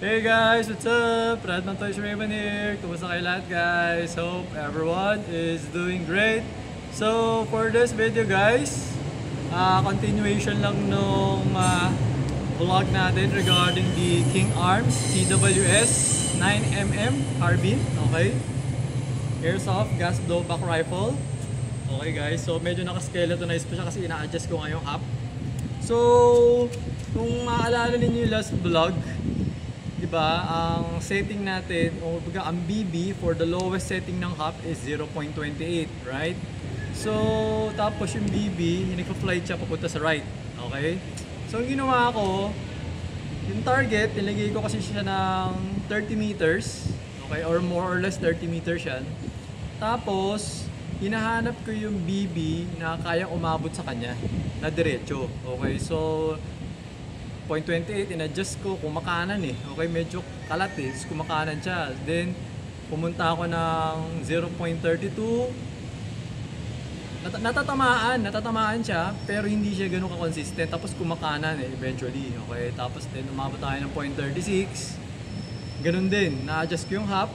Hey guys, what's up? Radman Toys Raven here. Kumusta kayo lahat guys? Hope everyone is doing great. So for this video guys, continuation lang nung vlog natin regarding the King Arms TWS 9mm carbine. Okay? Airsoft gas blowback rifle. Okay guys, so medyo naka-skeletonize pa siya kasi ina-adjust ko ngayong hap. So, kung maalala ninyo yung last vlog, diba, ang setting natin, o baga ang BB for the lowest setting ng hop is 0.28, right? So, tapos yung BB, nagpa-flight siya papunta sa right, okay? So, ang ginawa ko, yung target, nilagay ko kasi siya ng 30 meters, okay? Or more or less 30 meters yan. Tapos, hinahanap ko yung BB na kayang umabot sa kanya na diretso. Okay, so 0.28 in-adjust ko, kumakanan eh. Okay, medyo kalat eh, kumakanan siya. Then pumunta ako ng 0.32. Natatamaan siya, pero hindi siya ganoon ka-consistent. Tapos kumakanan eh eventually. Okay, tapos then umabot tayo ng 0.36. Ganun din, na-adjust ko yung hop.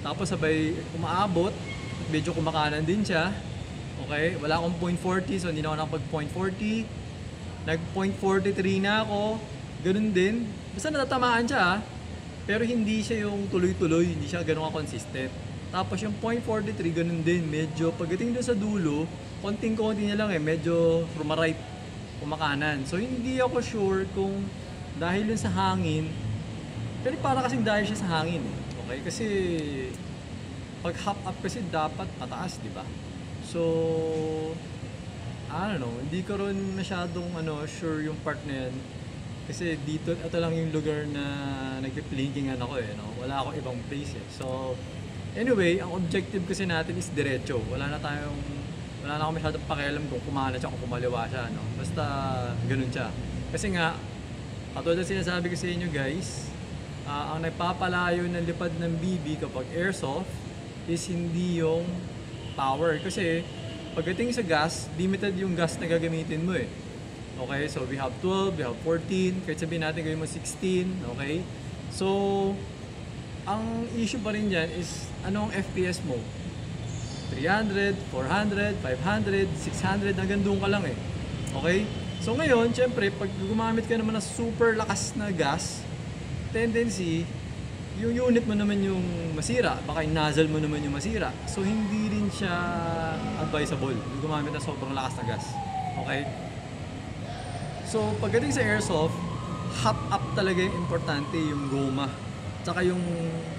Tapos sabay umaabot, medyo kumakanan din siya. Okay, wala akong 0.40, so hindi na ako nakapag 0.40. Nag 0.43 na ako. Ganun din. Basta natatamaan siya, pero hindi siya yung tuloy-tuloy, hindi siya ganun ka-consistent. Tapos yung 0.43, ganun din. Medyo pagdating doon sa dulo, konting-konti niya lang eh, medyo from right, kumakanan. So hindi ako sure kung dahil yun sa hangin, pero para kasing dahil siya sa hangin eh. Okay, kasi pag hop up kasi dapat pataas, di ba? So, I don't know, hindi ko rin masyadong sure yung part na yan. Kasi dito, ito lang yung lugar na nagpi-plinkingan ako eh, no? Wala akong ibang place eh. So, anyway, ang objective kasi natin is diretso. Wala na akong masyadong pakialam kung kumana siya, kung kumaliwa siya, no? Basta, ganun siya. Kasi nga, katulad na sinasabi ko sa inyo guys, ang nagpapalayo ng lipad ng BB kapag airsoft is hindi yung power. Kasi pagdating sa gas, limited yung gas na gagamitin mo eh. Okay, so we have 12, we have 14, kahit sabihin natin gawin mo 16, okay? So, ang issue pa rin dyan is anong FPS mo? 300, 400, 500, 600, hanggang doon ka lang eh. Okay? So ngayon, syempre, pag gumamit ka naman ng super lakas na gas, tendency, yung unit mo naman yung masira, baka yung nozzle mo naman yung masira. So hindi rin siya advisable yung gumamit ng sobrang lakas na gas. Okay? So pagdating sa airsoft, hop up talaga yung importante, yung goma. Tsaka yung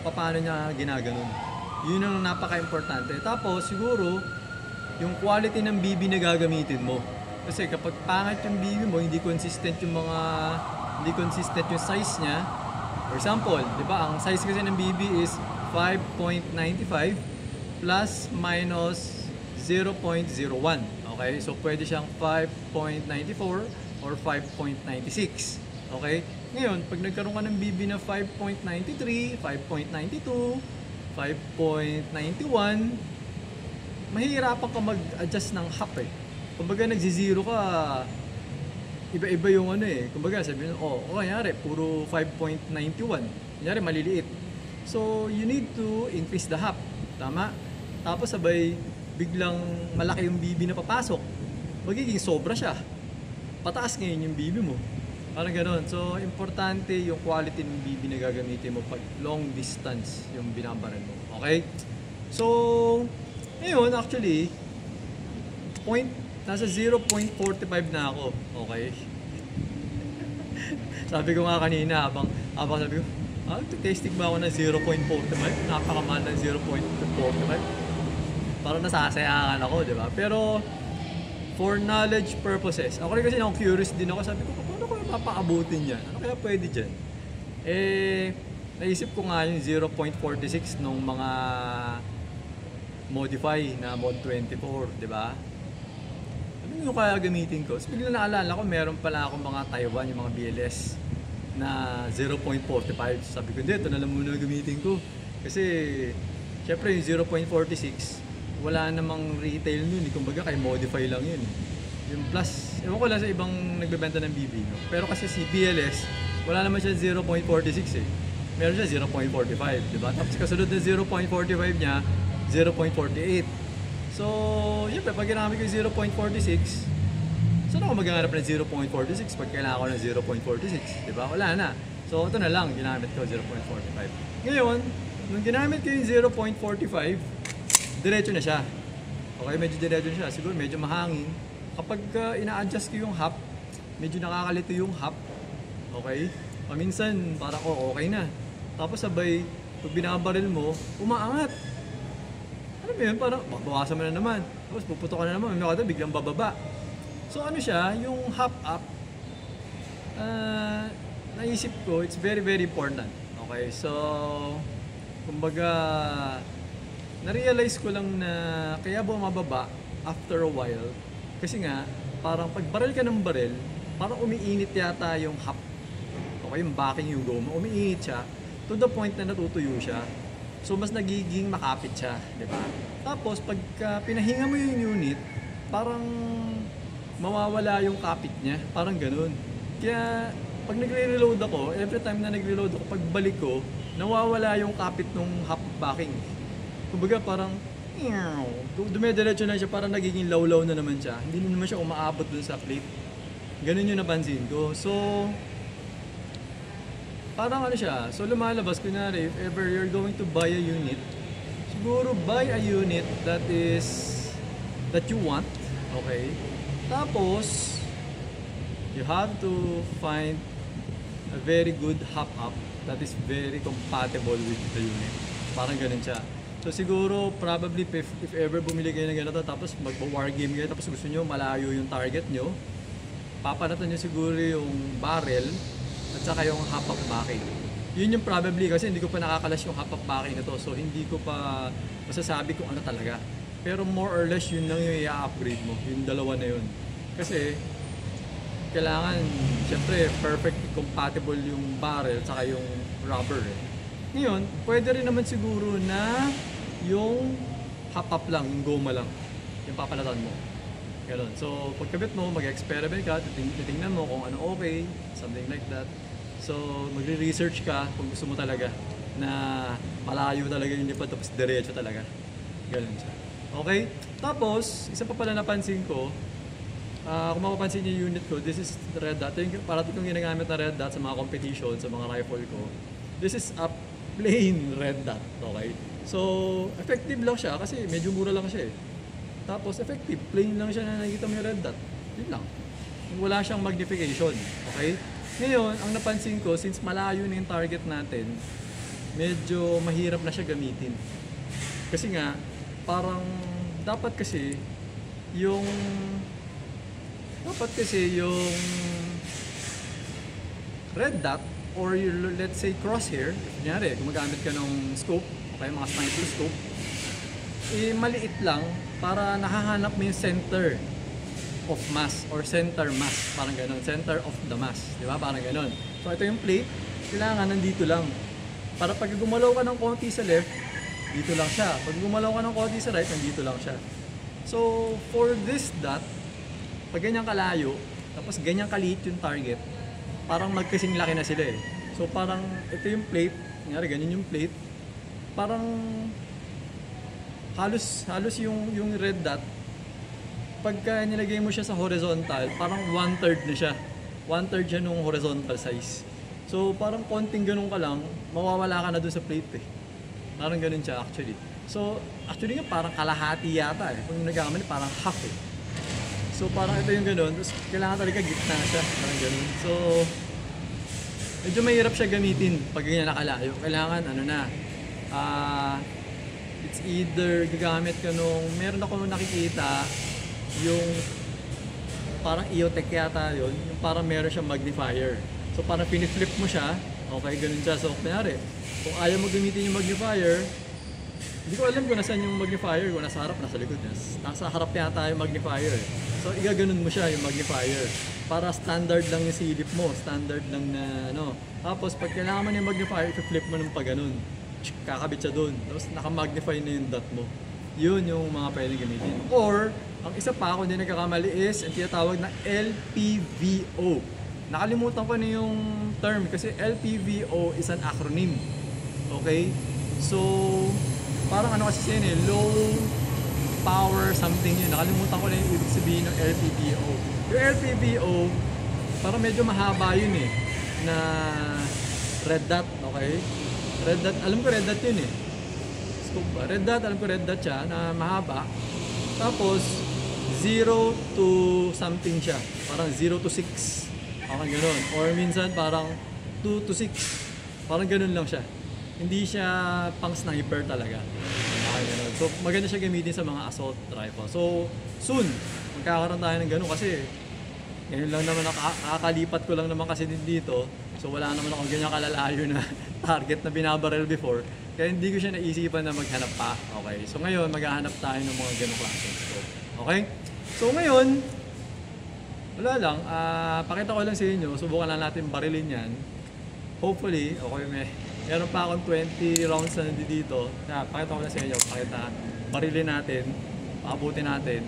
paano niya ginaganon. Yun ang napaka-importante. Tapos siguro, yung quality ng BB na gagamitin mo. Kasi kapag pangit yung BB mo, hindi consistent yung size niya. For example, di ba, ang size kasi ng BB is 5.95 plus minus 0.01. Okay? So, pwede siyang 5.94 or 5.96. Okay? Ngayon, pag nagkaroon ka ng BB na 5.93, 5.92, 5.91, mahihirapan ka mag-adjust ng hop eh. Kumbaga, nagzi-zero ka, iba-iba yung kumbaga sabi nyo, kanyari, puro 5.91. Kanyari, maliliit. So, you need to increase the hop. Tama? Tapos sabay, biglang malaki yung BB na papasok. Magiging sobra siya. Pataas ngayon yung BB mo. Parang gano'n. So, importante yung quality ng BB na gagamitin mo pag long distance yung binabaran mo. Okay? So, ngayon, actually, nasa 0.45 na ako. Okay? Sabi ko nga kanina, habang sabi ko, testing ba ako ng 0.45? Napakamahal ng 0.45. Parang nasasayangan ako, di ba? Pero, for knowledge purposes, ako rin kasi curious din ako. Sabi ko, paano ko mapapaabutin yan? Ano kaya pwede dyan? Naisip ko nga yung 0.46 nung mga modify na mod 24, di ba? Ano yung kaya gamitin ko? So, bigla naalala ko, meron pala akong mga Taiwan, yung mga BLS na 0.45. Sabi ko, ito na lang muna gamitin ko. Kasi, syempre yung 0.46, wala namang retail nun. Kumbaga, kay modify lang yun. Yung plus, ewan ko lang sa ibang nagbebenta ng BB. No? Pero kasi si BLS, wala naman siya 0.46 eh. meron siya 0.45, di ba? Tapos kasunod ng 0.45 niya, 0.48. So, yun, pag ginamit ko yung 0.46, saan ako maghanap ng 0.46 pag kailangan ko ng 0.46? Di ba? Wala na. So, ito na lang, ginamit ko 0.45. Ngayon, nung ginamit ko yung 0.45, diretso na siya. Okay, medyo diretso na siya. Siguro medyo mahangin. Kapag ina-adjust ko yung hop, medyo nakakalito yung hop. Okay? Paminsan, parang okay na. Tapos sabay, pag binabaril mo, umaangat. Ano ba yun? Parang, bawasan mo na naman. Tapos puputo ka na naman. May makata, biglang bababa. So ano siya, yung hop up, naisip ko, it's very very important. Okay, so, kumbaga, na-realize ko lang na kaya bumababa after a while. Kasi nga, parang pag baril ka ng baril, parang umiinit yata yung hop. Okay, yung backing yung goma, umiinit siya to the point na natutuyo siya. So mas nagiging makapit siya, di ba? Tapos pagka pinahinga mo yung unit, parang mawawala yung kapit niya, parang ganun. Kaya pag nagre-reload ako, every time na nagre-reload ako, pagbalik ko, nawawala yung kapit ng hop backing. Kumbaga parang dumediretso na siya, parang nagiging lawlaw na naman siya. Hindi na naman siya umaabot dun sa plate. Ganun yung napansin ko. So, parang ano siya, so lumalabas, kunyari, if ever you're going to buy a unit, siguro buy a unit that you want, okay? Tapos, you have to find a very good hop-up that is very compatible with the unit. Parang ganun siya. So siguro, probably if ever bumili kayo ng ganito, tapos mag-war game kayo, tapos gusto nyo malayo yung target nyo, papanatan nyo siguro yung barrel, at saka yung hop-up backing. Yun yung probably kasi hindi ko pa nakakalas yung hop-up backing na to. So hindi ko pa masasabi kung ano talaga. Pero more or less yun lang yung i-upgrade mo. Yung dalawa na yun. Kasi kailangan, syempre, perfectly compatible yung barrel at saka yung rubber. Ngayon, pwede rin naman siguro na yung hop-up lang, yung goma lang. Yung papalatan mo. Ganun. So, pagkabit mo, mag-experiment ka, titingnan mo kung ano okay, something like that. So, magre-research ka kung gusto mo talaga na malayo talaga yung lipad, tapos diretso talaga. Ganun siya. Okay? Tapos, isa pa pala napansin ko, kung mapapansin niyo yung unit ko, this is red dot. Parati kong ginagamit na red dot sa mga competition, sa mga rifle ko. This is a plain red dot. Okay? So, effective lang siya kasi medyo mura lang siya eh. Tapos effective, plain lang siya na nakikita mo yung red dot. Yun lang. Wala siyang magnification. Okay? Ngayon, ang napansin ko, since malayo na yung target natin, medyo mahirap na siya gamitin. Kasi nga, parang dapat kasi yung red dot or yung, let's say crosshair, kunyari, gumagamit ka ng scope, okay, mga sniper scope, maliit lang para nakahanap mo yung center of mass or center mass, parang gano'n, center of the mass, di ba? Parang gano'n. So ito yung plate, kailangan nandito lang. Para pag gumalaw ka ng konti sa left, dito lang siya. Pag gumalaw ka ng konti sa right, nandito lang siya. So for this dot, pag ganyan kalayo, tapos ganyan kaliit yung target, parang magkasing laki na sila eh. So parang ito yung plate, nangyari ganyan yung plate, parang halos yung red dot, pagka nilagay mo siya sa horizontal, parang 1/3 na siya. 1/3 siya nung horizontal size. So parang konting ganun ka lang, mawawala ka na dun sa plate eh. Parang ganun siya actually. So actually nga parang kalahati yata eh. Kung nagagamit parang half eh. So parang ito yung ganun, tapos kailangan talaga gitna siya, parang ganun. So medyo mahirap siya gamitin pag ganyan nakalayo. Kailangan ano na, it's either gagamit ka nung, meron ako nakikita, yung parang EOTech yata yun, yung parang meron siyang magnifier. So parang piniflip mo siya, okay, ganun siya. So kunyari, kung ayaw mo gamitin yung magnifier, hindi ko alam kung nasaan yung magnifier, kung nasa harap, nasa likod. Nasa harap yata yung magnifier. So igaganon mo siya yung magnifier. Para standard lang yung silip mo, standard lang na ano. Tapos pag kailangan mo yung magnifier, i-flip mo ng pag-ganon. Kakabit siya doon. Tapos naka-magnify na yung dot mo. Yun yung mga pwedeng gamitin. Or, ang isa pa, kung hindi nagkakamali is, ang tinatawag na LPVO. Nakalimutan ko na yung term kasi LPVO is an acronym. Okay? So, parang ano kasi yun eh, low power something yun. Nakalimutan ko na yung ibig sabihin ng LPVO. Yung LPVO, parang medyo mahaba yun eh, na red dot, okay? Red dot, alam ko red dot yun eh. Scope ba? Red dot, alam ko red dot siya, na mahaba. Tapos, 0 to something siya. Parang 0 to 6. Parang ganun. Or minsan parang 2 to 6. Parang ganun lang siya. Hindi siya pang sniper talaga. Parang ganun. So maganda siya gamitin sa mga assault rifle. So soon, magkakaroon tayo ng ganun kasi ngayon lang naman nakakalipat ko lang naman kasi din dito. So wala naman akong ganyan kalalayo na target na binabarrel before. Kaya hindi ko siya naisipan na maghanap pa. Okay. So ngayon maghahanap tayo ng mga ganung klaseng scope. Okay? So ngayon, wala lang, pakita ko lang sa inyo, subukan lang natin barilin yan. Hopefully, okay, meron pa akong 20 rounds na nandito. Pakita ko lang sa inyo, barilin natin, paabutin natin.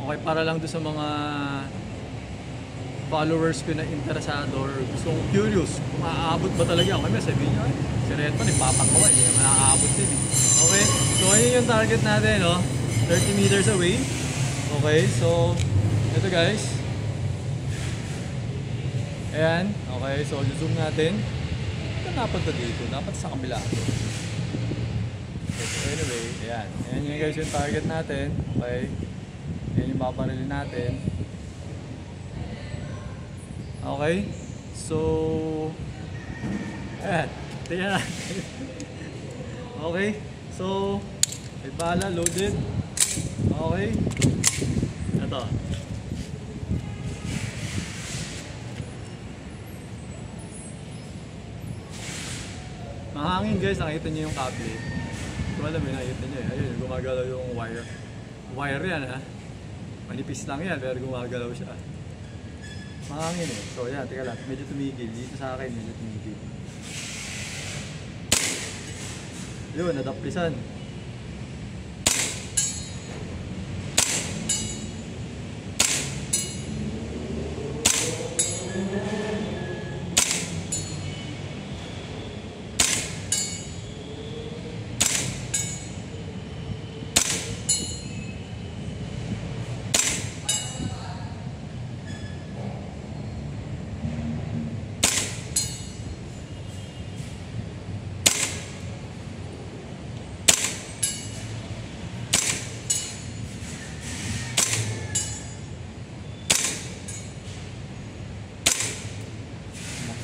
Okay, para lang doon sa mga followers ko na interesado or gusto kong curious, kung maaabot ba talaga ako. May sabihin nyo, si Reton, ipapakawa, hindi naman nakakaabot din. Okay, so ayun yung target natin, no? 30 meters away. Okay, so ito guys. Ayan, okay, so zoom natin. Ito napunta dito, dapat sa kabila. Okay, so anyway, ayan. Ayan yung guys yung target natin. Okay, ayan yung babarilin natin. Okay, so ayan, tingnan natin. Okay, so may bala, loaded. Okay, ito. Mahangin guys, nakita niyo yung cable. Kung alam mo, nakita niyo eh. Ayun, gumagalaw yung wire. Wire yan ha. Manipis lang yan, pero gumagalaw siya. Mahangin eh. So yan, teka lang. Medyo tumigil. Dito sa akin, medyo tumigil. Yun, nadaplisan.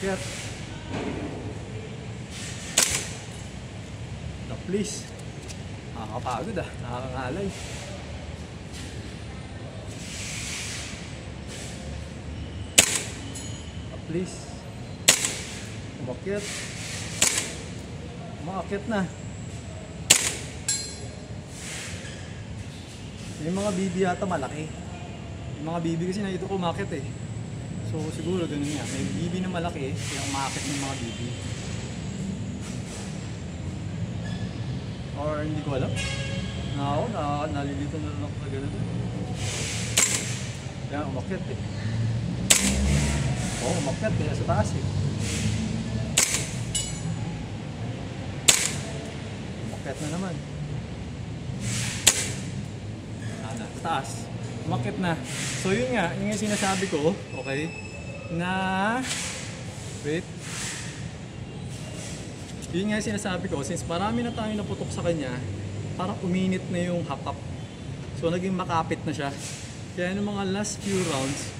Makyat. Please. Nakakapagod ah. Nakakangalay. Please. Umakyat. Umakyat na. Yung mga bibi yata malaki. Yung mga bibi kasi na ito umakyat eh. So siguro ganun nga. May bibi na malaki kaya umakyat ng mga bibi. Or hindi ko alam. Nalilito na lang ako na ganun. Kaya umakyat eh. Oo, umakyat kaya sa taas eh. Umakyat na naman. Sa taas. Umakyat na. So yun nga, yung sinasabi ko, okay, na wait. Yun nga sinasabi ko, since marami na tayo naputok sa kanya, parang uminit na yung hapap. So naging makapit na siya. Kaya yung mga last few rounds,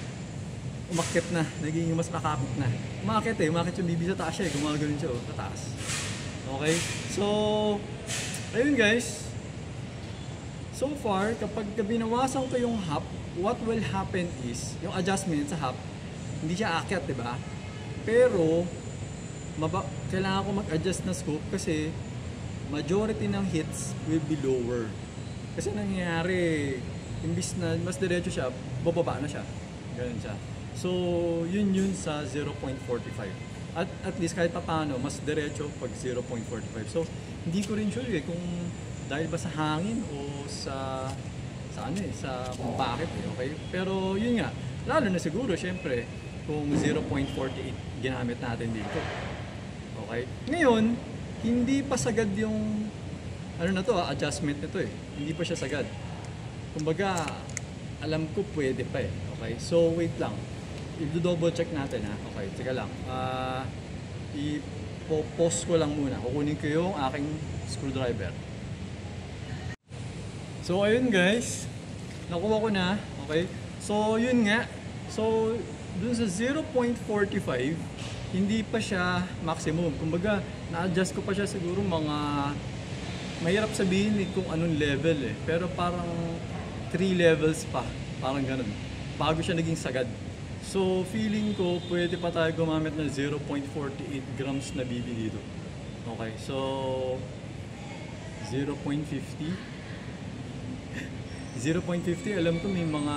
umakyat na, naging mas makapit na. Umakyat eh, umakyat yung bibi sa taas siya eh, gumagano'n siya sa taas. Okay? So, ayun guys. So far, kapag binawasan ko yung hap, what will happen is, yung adjustment sa hap, hindi siya akyat, diba? Pero, kailangan ko mag-adjust na scope kasi majority ng hits will be lower. Kasi nangyayari, imbis na mas diretso siya, bababa na siya. Ganun siya. So, yun sa 0.45. At least kahit pa paano, mas diretso pag 0.45. So, hindi ko rin sure eh kung dahil ba sa hangin o sa kung bakit eh, okay? Pero yun nga, lalo na siguro, syempre, kung 0.48 ginamit natin dito. Okay? Ngayon, hindi pa sagad yung adjustment nito eh. Hindi pa siya sagad. Kumbaga, alam ko pwede pa eh. Okay? So, wait lang. I-double check natin ha. Okay, teka lang. I-pause ko lang muna. Kukunin ko yung aking screwdriver. So, ayun guys. Nakuha ko na. Okay? So, yun nga. So, dun sa 0.45, hindi pa siya maximum. Kumbaga, na-adjust ko pa siya siguro mga... Mahirap sabihin kung anong level eh. Pero parang 3 levels pa. Parang ganun. Bago siya naging sagad. So, feeling ko, pwede pa tayo gumamit ng 0.48 grams na BB dito. Okay, so... 0.50. 0.50, alam ko may mga...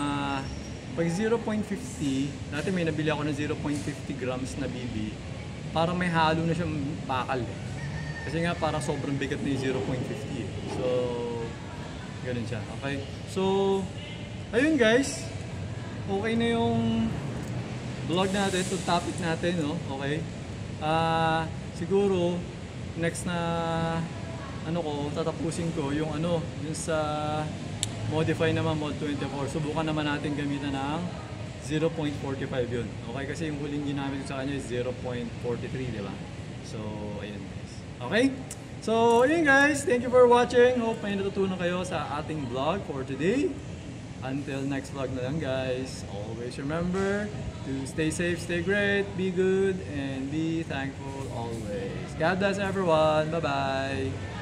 Pag 0.50, dati may nabili ako ng 0.50 grams na BB, parang may halo na siyang bakal eh. Kasi nga parang sobrang bigat na yung 0.50 eh. So, ganun siya. Okay, so, ayun guys. Okay na yung vlog natin, itong topic natin, no? Okay. Siguro, next na tatapusin ko yung yung sa modify naman Mod 24. Subukan naman natin gamitan ng 0.45 yun. Okay, kasi yung huling ginamit ko sa kanya is 0.43, di ba? So, ayun guys. Okay? So, ayun guys. Thank you for watching. Hope may natutunan kayo sa ating vlog for today. Until next vlog na lang guys. Always remember to stay safe, stay great, be good, and be thankful always. God bless everyone. Bye-bye.